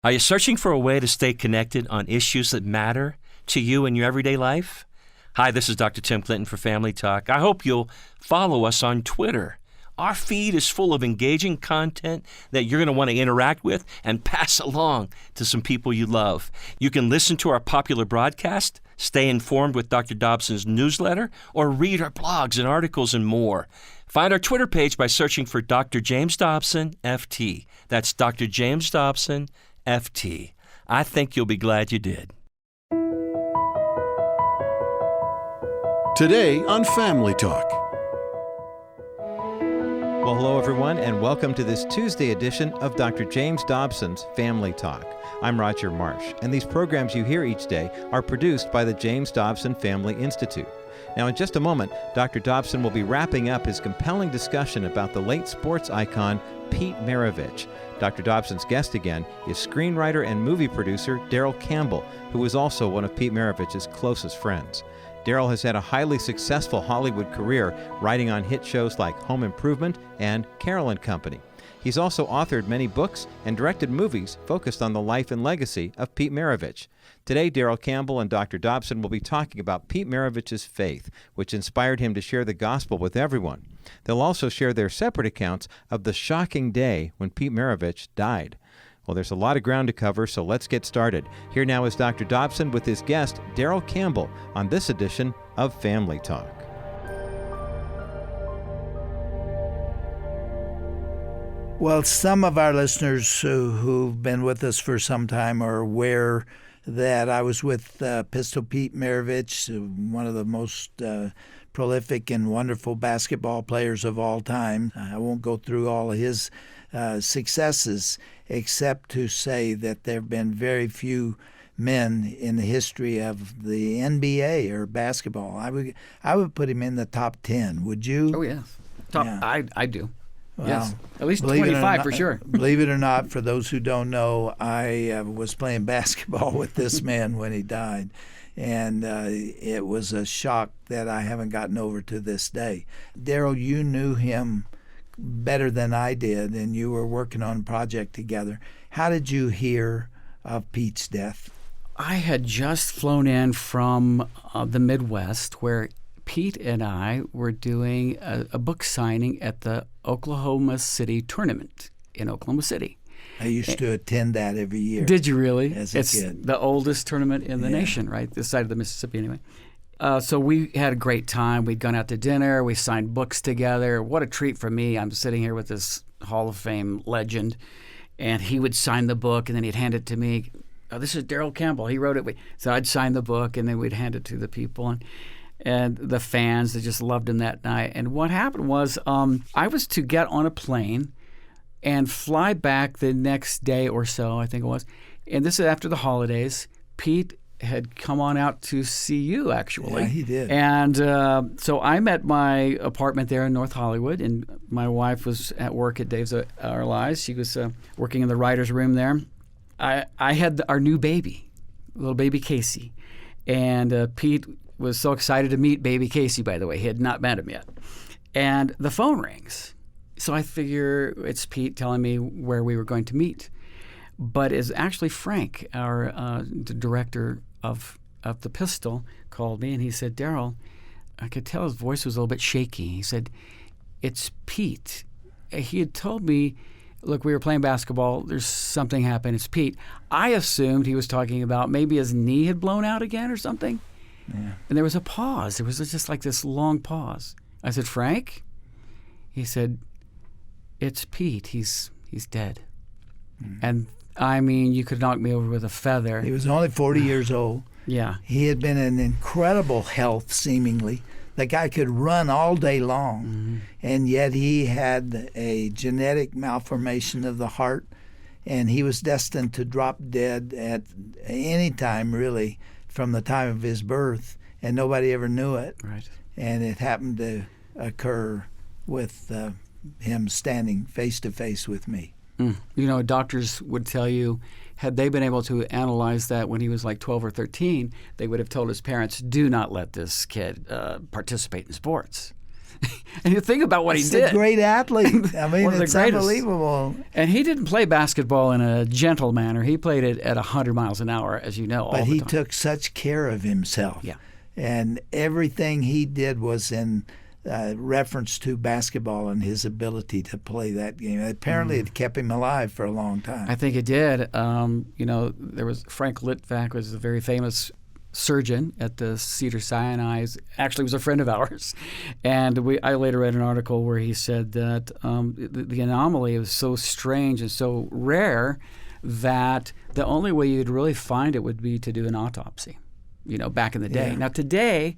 Are you searching for a way to stay connected on issues that matter to you in your everyday life? Hi, this is Dr. Tim Clinton for Family Talk. I hope you'll follow us on Twitter. Our feed is full of engaging content that you're going to want to interact with and pass along to some people you love. You can listen to our popular broadcast, stay informed with Dr. Dobson's newsletter, or read our blogs and articles and more. Find our Twitter page by searching for Dr. James Dobson, FT. That's Dr. James Dobson, FT. I think you'll be glad you did. Today on Family Talk. Well, hello, everyone, and welcome to this Tuesday edition of Dr. James Dobson's Family Talk. I'm Roger Marsh, and these programs you hear each day are produced by the James Dobson Family Institute. Now, in just a moment, Dr. Dobson will be wrapping up his compelling discussion about the late sports icon, Pete Maravich. Dr. Dobson's guest again is screenwriter and movie producer Darrel Campbell, who was also one of Pete Maravich's closest friends. Darrel has had a highly successful Hollywood career, writing on hit shows like Home Improvement and Carol and Company. He's also authored many books and directed movies focused on the life and legacy of Pete Maravich. Today, Darrel Campbell and Dr. Dobson will be talking about Pete Maravich's faith, which inspired him to share the gospel with everyone. They'll also share their separate accounts of the shocking day when Pete Maravich died. Well, there's a lot of ground to cover, so let's get started. Here now is Dr. Dobson with his guest, Darrel Campbell, on this edition of Family Talk. Well, some of our listeners who've been with us for some time are aware that I was with Pistol Pete Maravich, one of the most prolific and wonderful basketball players of all time. I won't go through all of his successes, except to say that there have been very few men in the history of the NBA or basketball. I would put him in the top 10. Would you? Oh, yes. Top. Yeah. I do. Well, yes. At least 25 for sure. Believe it or not, for those who don't know, I was playing basketball with this man when he died. And it was a shock that I haven't gotten over to this day. Darrel, you knew him better than I did, and you were working on a project together. How did you hear of Pete's death? I had just flown in from the Midwest, where Pete and I were doing a book signing at the Oklahoma City tournament in Oklahoma City. I used to attend that every year. Did you really? As a kid. It's the oldest tournament in the nation, right? This side of the Mississippi, anyway. So we had a great time. We'd gone out to dinner. We signed books together. What a treat for me. I'm sitting here with this Hall of Fame legend, and he would sign the book, and then he'd hand it to me. Oh, this is Darrel Campbell. He wrote it. So I'd sign the book, and then we'd hand it to the people. And the fans, they just loved him that night. And what happened was I was to get on a plane and fly back the next day or so, I think it was. And this is after the holidays. Pete had come on out to see you, actually. Yeah, he did. And so I'm at my apartment there in North Hollywood, and my wife was at work at Dave's Our Lives. She was working in the writer's room there. I had our new baby, little baby Casey. And Pete was so excited to meet baby Casey, by the way. He had not met him yet. And the phone rings. So I figure it's Pete telling me where we were going to meet. But it's actually Frank, our the director of the Pistol, called me, and he said, Darrel, I could tell his voice was a little bit shaky. He said, it's Pete. He had told me, look, we were playing basketball. There's something happened. It's Pete. I assumed he was talking about maybe his knee had blown out again or something. Yeah. And there was a pause. There was just like this long pause. I said, Frank? He said, it's Pete. He's dead. Mm. And I mean, you could knock me over with a feather. He was only 40 years old. Yeah. He had been in incredible health, seemingly. The guy could run all day long, and yet he had a genetic malformation of the heart, and he was destined to drop dead at any time, really, from the time of his birth, and nobody ever knew it. Right. And it happened to occur with him standing face to face with me. Mm. You know, doctors would tell you, had they been able to analyze that when he was like 12 or 13, they would have told his parents, do not let this kid participate in sports. And you think about what he He's did. a great athlete. I mean, One of the it's greatest. unbelievable. And he didn't play basketball in a gentle manner. He played it at 100 miles an hour, as you know, all But the he time. took such care of himself. Yeah. And everything he did was in reference to basketball and his ability to play that game. Apparently, it kept him alive for a long time. I think it did. There was Frank Litvak was a very famous surgeon at the Cedars-Sinai. Actually, was a friend of ours, and I later read an article where he said that the anomaly was so strange and so rare that the only way you'd really find it would be to do an autopsy. Back in the day. Yeah. Now today,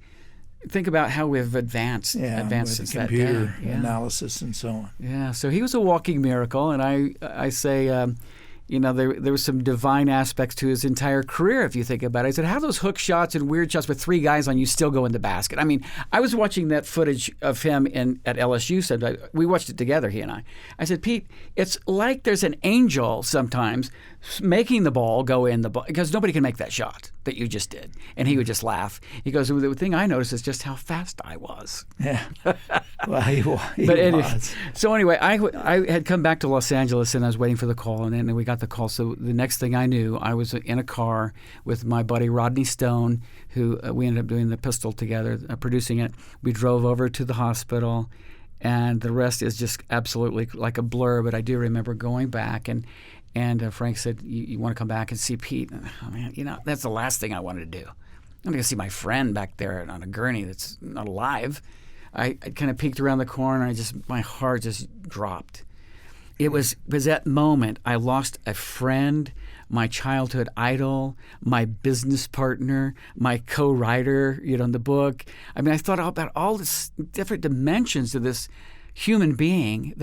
think about how we've advanced with since computer that day. Yeah. analysis and so on. Yeah, so he was a walking miracle, and I say, there was some divine aspects to his entire career, if you think about it. I said, how those hook shots and weird shots with three guys on you still go in the basket? I mean, I was watching that footage of him at LSU. We watched it together, he and I. I said, Pete, it's like there's an angel sometimes making the ball go in the ball, because nobody can make that shot that you just did. And he would just laugh. He goes, the thing I noticed is just how fast I was. Yeah. Well, he But was. So anyway, I had come back to Los Angeles, and I was waiting for the call, and then we got the call. So the next thing I knew, I was in a car with my buddy Rodney Stone, who we ended up doing the Pistol together, producing it. We drove over to the hospital, and the rest is just absolutely like a blur. But I do remember going back, and Frank said, you want to come back and see Pete? And, oh, man, that's the last thing I wanted to do. I'm going to see my friend back there on a gurney that's not alive. I kind of peeked around the corner, and my heart just dropped. It was that moment I lost a friend, my childhood idol, my business partner, my co-writer, in the book. I mean, I thought about all this different dimensions to this human being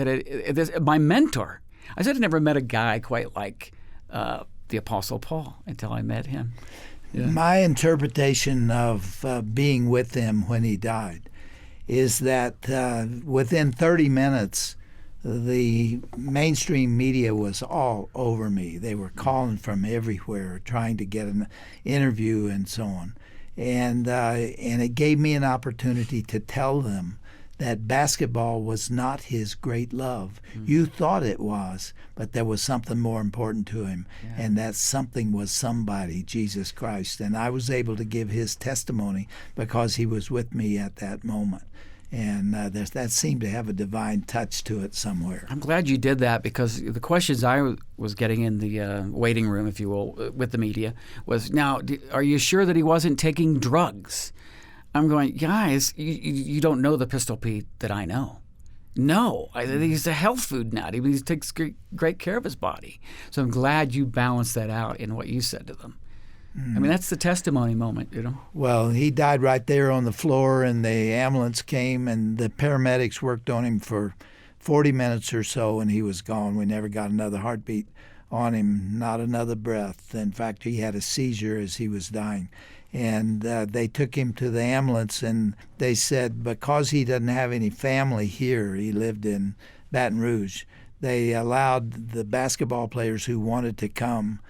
my mentor. I said I never met a guy quite like the Apostle Paul until I met him. Yeah. My interpretation of being with him when he died is that within 30 minutes, the mainstream media was all over me. They were calling from everywhere, trying to get an interview and so on. And it gave me an opportunity to tell them that basketball was not his great love. You thought it was, but there was something more important to him, and that something was somebody, Jesus Christ. And I was able to give his testimony because he was with me at that moment. And that seemed to have a divine touch to it somewhere. I'm glad you did that, because the questions I was getting in the waiting room, if you will, with the media was, now, are you sure that he wasn't taking drugs? I'm going, guys, you don't know the Pistol Pete that I know. No, he's a health food nut. He takes great care of his body. So I'm glad you balanced that out in what you said to them. I mean, that's the testimony moment, Well, he died right there on the floor, and the ambulance came, and the paramedics worked on him for 40 minutes or so, and he was gone. We never got another heartbeat on him, not another breath. In fact, he had a seizure as he was dying. And they took him to the ambulance, and they said because he doesn't have any family here, he lived in Baton Rouge, they allowed the basketball players who wanted to come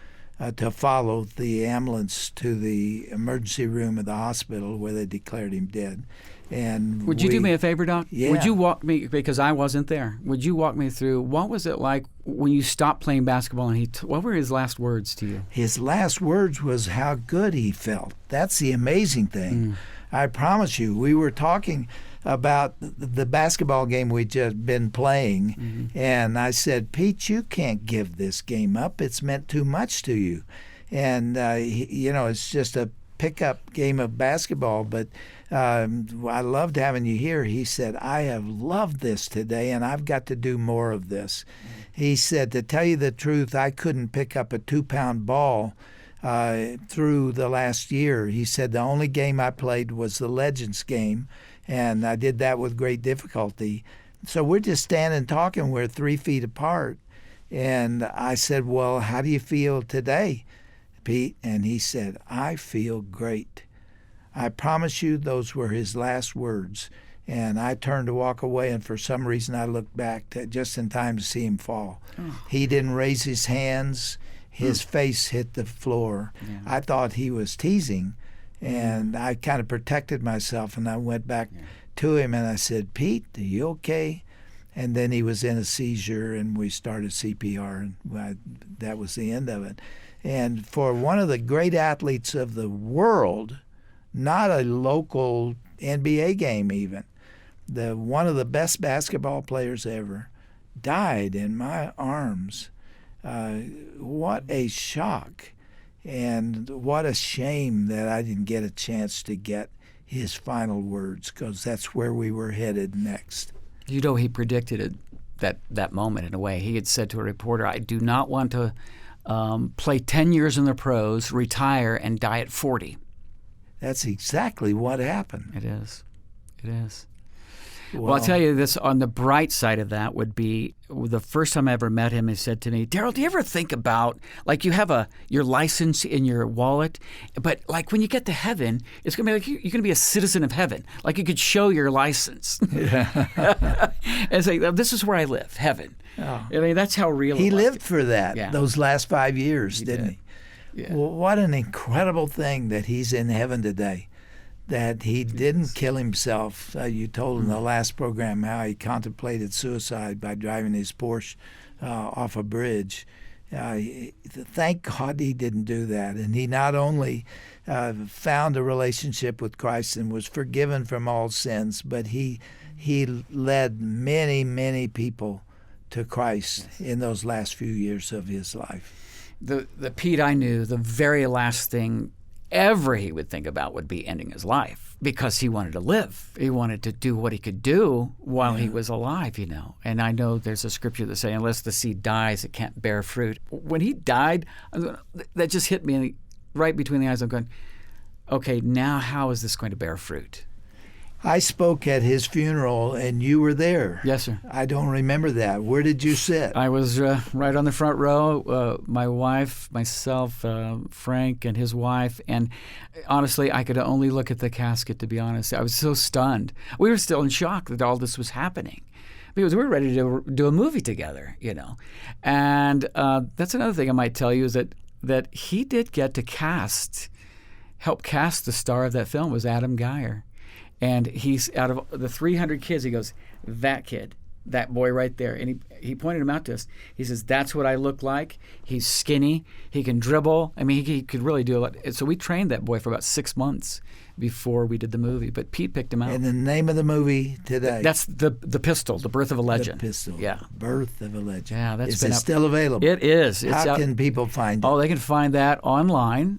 to follow the ambulance to the emergency room of the hospital where they declared him dead. And would you do me a favor, Doc? Yeah. Would you walk me, because I wasn't there, would you walk me through what was it like when you stopped playing basketball, and what were his last words to you? His last words was how good he felt. That's the amazing thing. I promise you, we were talking about the basketball game we'd just been playing, and I said, Pete, you can't give this game up. It's meant too much to you. And, it's just a pickup game of basketball, but I loved having you here. He said, I have loved this today, and I've got to do more of this. He said, to tell you the truth, I couldn't pick up a 2-pound ball through the last year. He said, the only game I played was the Legends game, and I did that with great difficulty. So we're just standing talking. We're 3 feet apart. And I said, well, how do you feel today, Pete? And he said, I feel great. I promise you those were his last words. And I turned to walk away, and for some reason I looked back just in time to see him fall. He didn't raise his hands. His face hit the floor. Yeah. I thought he was teasing, and I kind of protected myself, and I went back to him and I said, "Pete, are you okay?" And then he was in a seizure, and we started CPR, and that was the end of it. And for one of the great athletes of the world, not a local NBA game even, one of the best basketball players ever, died in my arms. What a shock, and what a shame that I didn't get a chance to get his final words, because that's where we were headed next. You know, he predicted it, that moment in a way. He had said to a reporter, "I do not want to play 10 years in the pros, retire, and die at 40. That's exactly what happened. It is. Well, I'll tell you this, on the bright side of that would be the first time I ever met him, he said to me, "Darrel, do you ever think about, like, you have your license in your wallet, but like when you get to heaven, it's going to be like you're going to be a citizen of heaven. Like you could show your license." Yeah. And say, "This is where I live, heaven." Oh. I mean, that's how real he lived for that, those last 5 years, didn't he? Yeah. Well, what an incredible thing that he's in heaven today. That he didn't kill himself. You told in the last program how he contemplated suicide by driving his Porsche off a bridge. Thank God he didn't do that. And he not only found a relationship with Christ and was forgiven from all sins, but he led many, many people to Christ in those last few years of his life. The Pete I knew, the very last thing ever he would think about would be ending his life, because he wanted to live. He wanted to do what he could do while he was alive, you know. And I know there's a scripture that says, unless the seed dies, it can't bear fruit. When he died, that just hit me right between the eyes. I'm going, okay, now how is this going to bear fruit? I spoke at his funeral, and you were there. Yes, sir. I don't remember that. Where did you sit? I was right on the front row. My wife, myself, Frank, and his wife. And honestly, I could only look at the casket, to be honest. I was so stunned. We were still in shock that all this was happening, because we were ready to do a movie together, you know. And that's another thing I might tell you, is that he did get to help cast the star of that film was Adam Geyer. And he's, out of the 300 kids, he goes, "That kid, that boy right there." And he pointed him out to us. He says, "That's what I look like. He's skinny. He can dribble." I mean, he could really do a lot. So we trained that boy for about 6 months before we did the movie. But Pete picked him out. And the name of the movie today? That's the Pistol, The Birth of a Legend. The Pistol. Yeah. Birth of a Legend. Yeah, that's Is it still available? It is. How can people find it? Oh, they can find that online.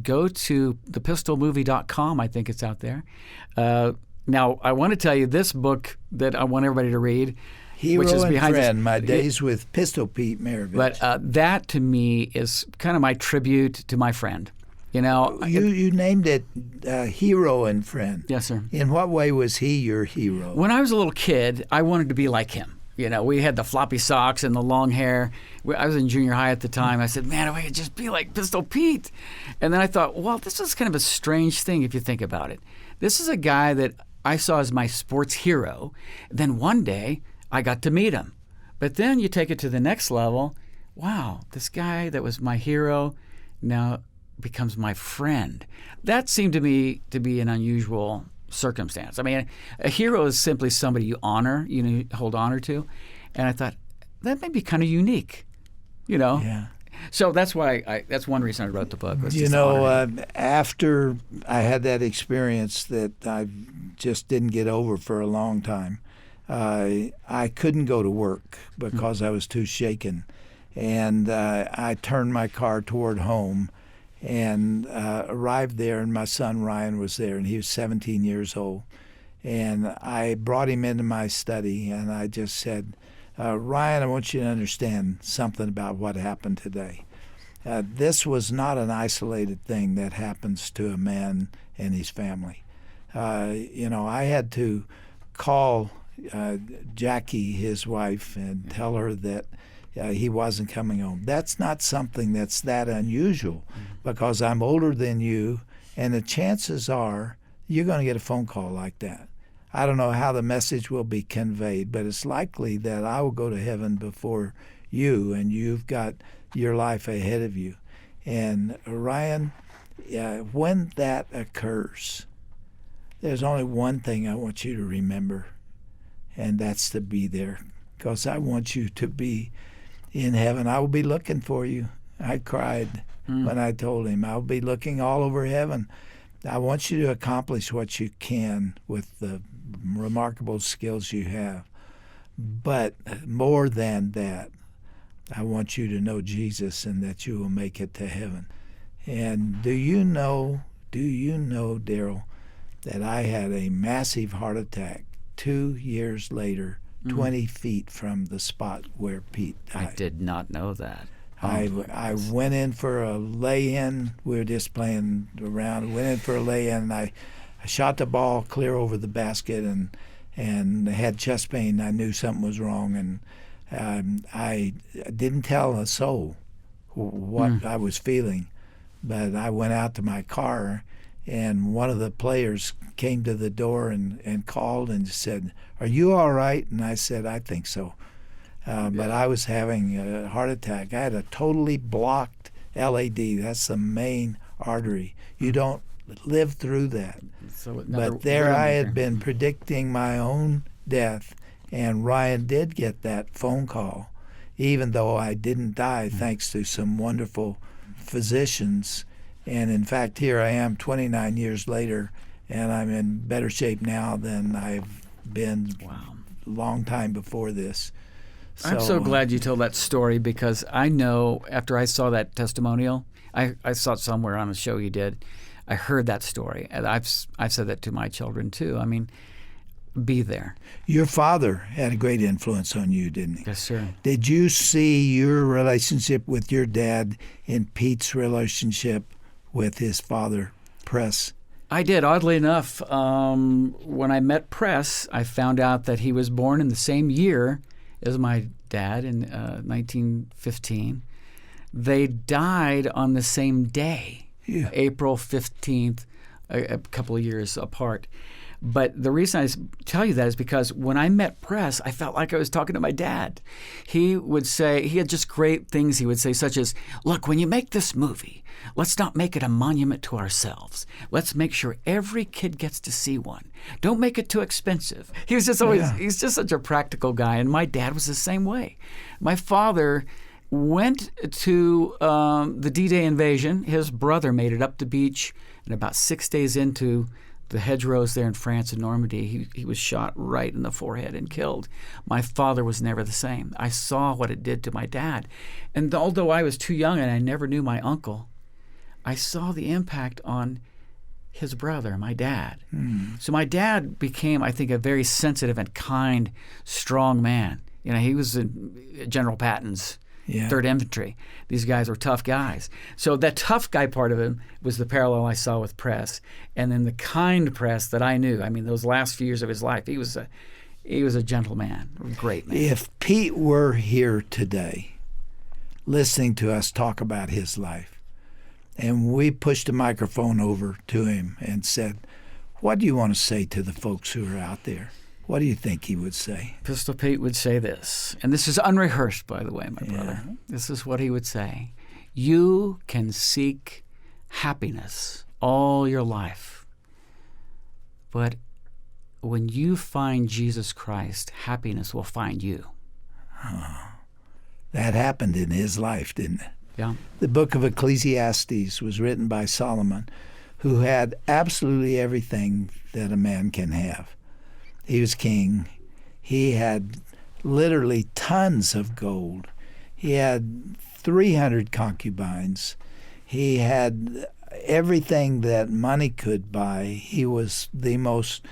Go to thepistolmovie.com. I think it's out there. Now, I want to tell you this book that I want everybody to read. Hero which is and behind Friend, My Days with Pistol Pete Maravich. But that, to me, is kind of my tribute to my friend. You know, you named it Hero and Friend. Yes, sir. In what way was he your hero? When I was a little kid, I wanted to be like him. You know, we had the floppy socks and the long hair. I was in junior high at the time. I said, "Man, if I could just be like Pistol Pete." And then I thought, well, this is kind of a strange thing if you think about it. This is a guy that I saw as my sports hero. Then one day, I got to meet him. But then you take it to the next level. Wow, this guy that was my hero now becomes my friend. That seemed to me to be an unusual circumstance. I mean, a hero is simply somebody you honor, hold honor to. And I thought, that may be kind of unique, you know? Yeah. So that's why that's one reason I wrote the book. Was after I had that experience that I just didn't get over for a long time, I couldn't go to work because I was too shaken. And I turned my car toward home and arrived there, and my son Ryan was there, and he was 17 years old. And I brought him into my study, and I just said, "Ryan, I want you to understand something about what happened today. This was not an isolated thing that happens to a man and his family. I had to call Jackie, his wife, and tell her that he wasn't coming home. That's not something that's that unusual, because I'm older than you, and the chances are you're going to get a phone call like that. I don't know how the message will be conveyed, but it's likely that I will go to heaven before you, and you've got your life ahead of you." And Ryan, when that occurs, there's only one thing I want you to remember, and that's to be there, because I want you to be in heaven. I will be looking for you. I cried when I told him, I'll be looking all over heaven. I want you to accomplish what you can with the remarkable skills you have. But more than that, I want you to know Jesus and that you will make it to heaven. And do you know, Darrel, that I had a massive heart attack 2 years later, 20 feet from the spot where Pete died. I did not know that. I went in for a lay-in. We were just playing around. Went in for a lay-in. I shot the ball clear over the basket and had chest pain. I knew something was wrong, and I didn't tell a soul what I was feeling. But I went out to my car, and one of the players came to the door and called and said, "Are you all right?" And I said, "I think so." But I was having a heart attack. I had a totally blocked LAD. That's the main artery. You don't live through that. But there I had been predicting my own death, and Ryan did get that phone call, even though I didn't die, thanks to some wonderful physicians. And in fact, here I am 29 years later, and I'm in better shape now than I've been a long time before this. I'm so glad you told that story, because I know after I saw that testimonial, I saw it somewhere on a show you did, I heard that story, and I've said that to my children too. I mean, be there. Your father had a great influence on you, didn't he? Yes, sir. Did you see your relationship with your dad in Pete's relationship with his father, Press? I did. Oddly enough, when I met Press, I found out that he was born in the same year as my dad in 1915. They died on the same day, April 15th, a couple of years apart. But the reason I tell you that is because when I met Press, I felt like I was talking to my dad. He would say, he had just great things he would say, such as, "Look, when you make this movie, let's not make it a monument to ourselves. Let's make sure every kid gets to see one. Don't make it too expensive." He was just always, he's just such a practical guy. And my dad was the same way. My father went to the D-Day invasion. His brother made it up the beach, and about 6 days into the hedgerows there in France and Normandy, he was shot right in the forehead and killed. My father was never the same. I saw what it did to my dad. And although I was too young and I never knew my uncle, I saw the impact on his brother, my dad. So my dad became, I think, a very sensitive and kind, strong man. You know, he was in General Patton's 3rd Infantry. These guys were tough guys. So that tough guy part of him was the parallel I saw with Press. And then the kind Press that I knew, I mean, those last few years of his life, he was a gentle man, a great man. If Pete were here today, listening to us talk about his life, and we pushed a microphone over to him and said, "What do you want to say to the folks who are out there?" What do you think he would say? Pistol Pete would say this, and this is unrehearsed, by the way, my brother. This is what he would say. You can seek happiness all your life, but when you find Jesus Christ, happiness will find you. That happened in his life, didn't it? Yeah. The book of Ecclesiastes was written by Solomon, who had absolutely everything that a man can have. He was king. He had literally tons of gold. He had 300 concubines. He had everything that money could buy. He was the most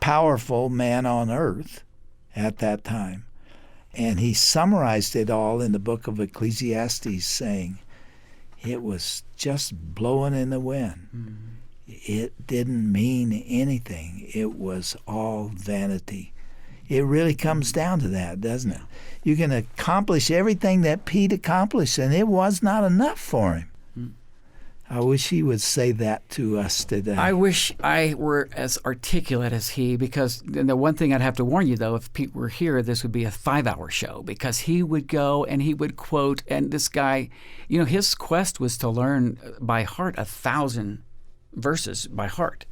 powerful man on earth at that time. And he summarized it all in the book of Ecclesiastes, saying it was just blowing in the wind. It didn't mean anything. It was all vanity. It really comes down to that, doesn't it? You can accomplish everything that Pete accomplished, and it was not enough for him. I wish he would say that to us today. I wish I were as articulate as he, because the one thing I'd have to warn you, though, if Pete were here, this would be a 5-hour show, because he would go and he would quote, and this guy, his quest was to learn by heart 1,000 verses by heart.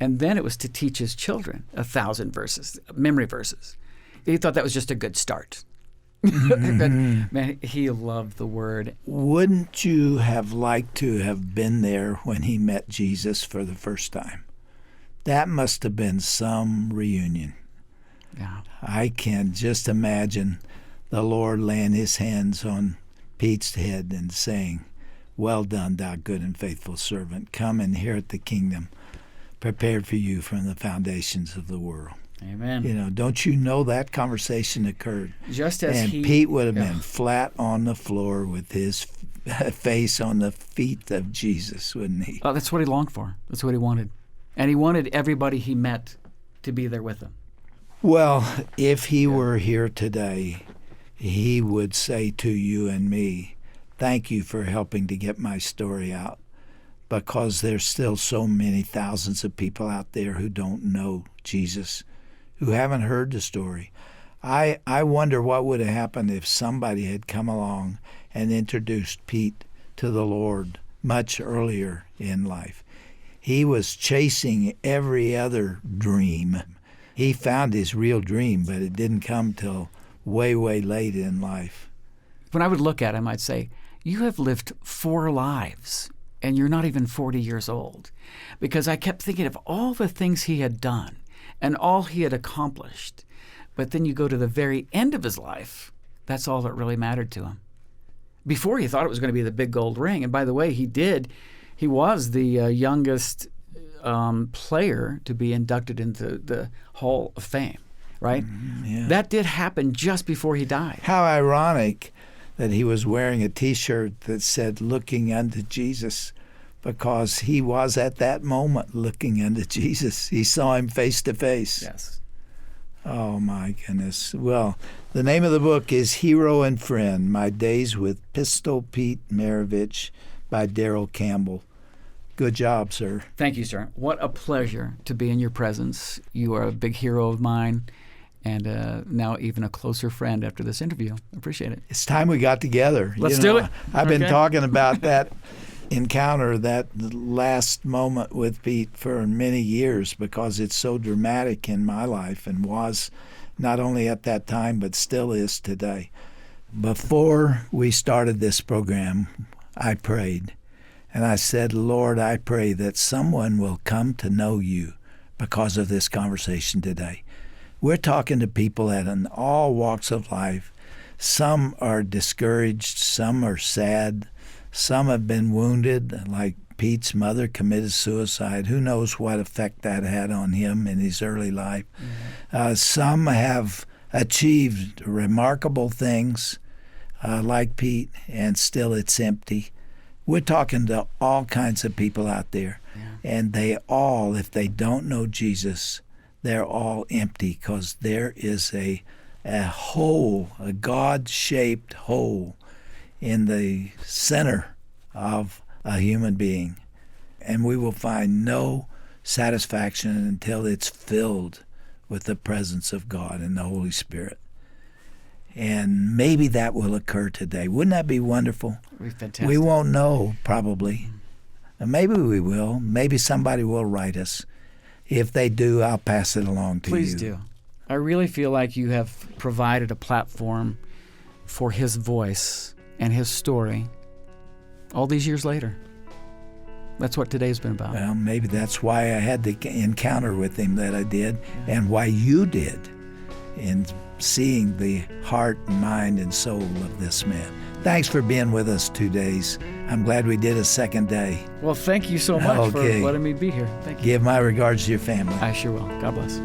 And then it was to teach his children 1,000 verses, memory verses. He thought that was just a good start. But, man, he loved the Word. Wouldn't you have liked to have been there when he met Jesus for the first time? That must have been some reunion. Yeah. I can just imagine the Lord laying his hands on Pete's head and saying, "Well done, thou good and faithful servant. Come and inherit the kingdom prepared for you from the foundations of the world." Amen. Don't you know that conversation occurred? Just as and he, Pete would have been flat on the floor with his face on the feet of Jesus, wouldn't he? Oh, that's what he longed for. That's what he wanted. And he wanted everybody he met to be there with him. Well, if he were here today, he would say to you and me, "Thank you for helping to get my story out," because there's still so many thousands of people out there who don't know Jesus, who haven't heard the story. I wonder what would have happened if somebody had come along and introduced Pete to the Lord much earlier in life. He was chasing every other dream. He found his real dream, but it didn't come till way, way late in life. When I would look at him, I'd say, "You have lived 4 lives, and you're not even 40 years old." Because I kept thinking of all the things he had done and all he had accomplished. But then you go to the very end of his life, that's all that really mattered to him. Before, he thought it was going to be the big gold ring. And by the way, he did. He was the youngest player to be inducted into the Hall of Fame, right? Yeah. That did happen just before he died. How ironic that he was wearing a T-shirt that said "Looking unto Jesus," because he was at that moment looking unto Jesus. He saw him face to face. Yes. Oh, my goodness. Well, the name of the book is Hero and Friend, My Days with Pistol Pete Maravich by Darrel Campbell. Good job, sir. Thank you, sir. What a pleasure to be in your presence. You are a big hero of mine, and now even a closer friend after this interview. I appreciate it. It's time we got together. Let's do it. I've been Okay. talking about that encounter, that last moment with Pete for many years, because it's so dramatic in my life and was not only at that time but still is today. Before we started this program, I prayed. And I said, "Lord, I pray that someone will come to know you because of this conversation today." We're talking to people in all walks of life. Some are discouraged, some are sad, some have been wounded, like Pete's mother committed suicide. Who knows what effect that had on him in his early life. Some have achieved remarkable things, like Pete, and still it's empty. We're talking to all kinds of people out there, and they all, if they don't know Jesus, they're all empty, because there is a hole, a God-shaped hole in the center of a human being, and we will find no satisfaction until it's filled with the presence of God and the Holy Spirit. And maybe that will occur today. Wouldn't that be wonderful? It would be fantastic. We won't know, probably. And maybe we will. Maybe somebody will write us. If they do, I'll pass it along to you. Please do. I really feel like you have provided a platform for his voice and his story all these years later. That's what today's been about. Well, maybe that's why I had the encounter with him that I did, and why you did, in seeing the heart and mind and soul of this man. Thanks for being with us 2 days. I'm glad we did a second day. Well, thank you so much for letting me be here. Thank you. Give my regards to your family. I sure will. God bless.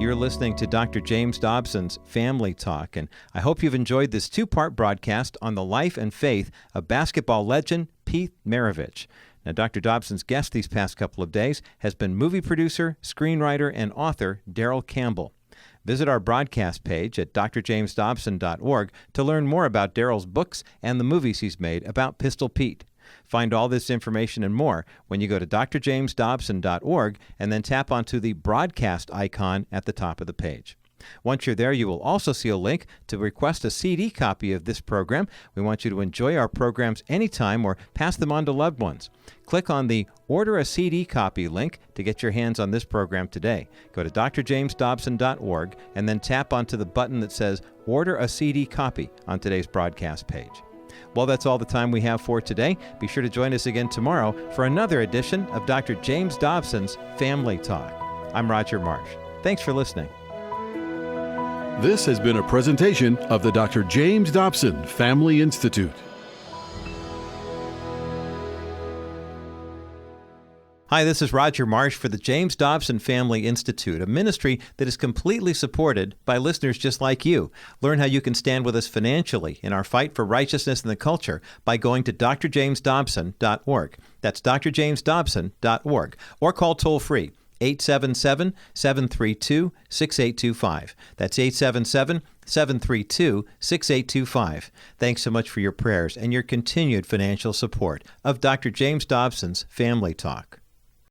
You're listening to Dr. James Dobson's Family Talk, and I hope you've enjoyed this 2-part broadcast on the life and faith of basketball legend Pete Maravich. Now, Dr. Dobson's guest these past couple of days has been movie producer, screenwriter, and author Darrel Campbell. Visit our broadcast page at drjamesdobson.org to learn more about Darrel's books and the movies he's made about Pistol Pete. Find all this information and more when you go to drjamesdobson.org and then tap onto the broadcast icon at the top of the page. Once you're there, you will also see a link to request a CD copy of this program. We want you to enjoy our programs anytime or pass them on to loved ones. Click on the Order a CD copy link to get your hands on this program today. Go to drjamesdobson.org and then tap onto the button that says Order a CD copy on today's broadcast page. Well, that's all the time we have for today. Be sure to join us again tomorrow for another edition of Dr. James Dobson's Family Talk. I'm Roger Marsh. Thanks for listening. This has been a presentation of the Dr. James Dobson Family Institute. Hi, this is Roger Marsh for the James Dobson Family Institute, a ministry that is completely supported by listeners just like you. Learn how you can stand with us financially in our fight for righteousness in the culture by going to drjamesdobson.org. That's drjamesdobson.org. Or call toll-free 877-732-6825. That's 877-732-6825. Thanks so much for your prayers and your continued financial support of Dr. James Dobson's Family Talk.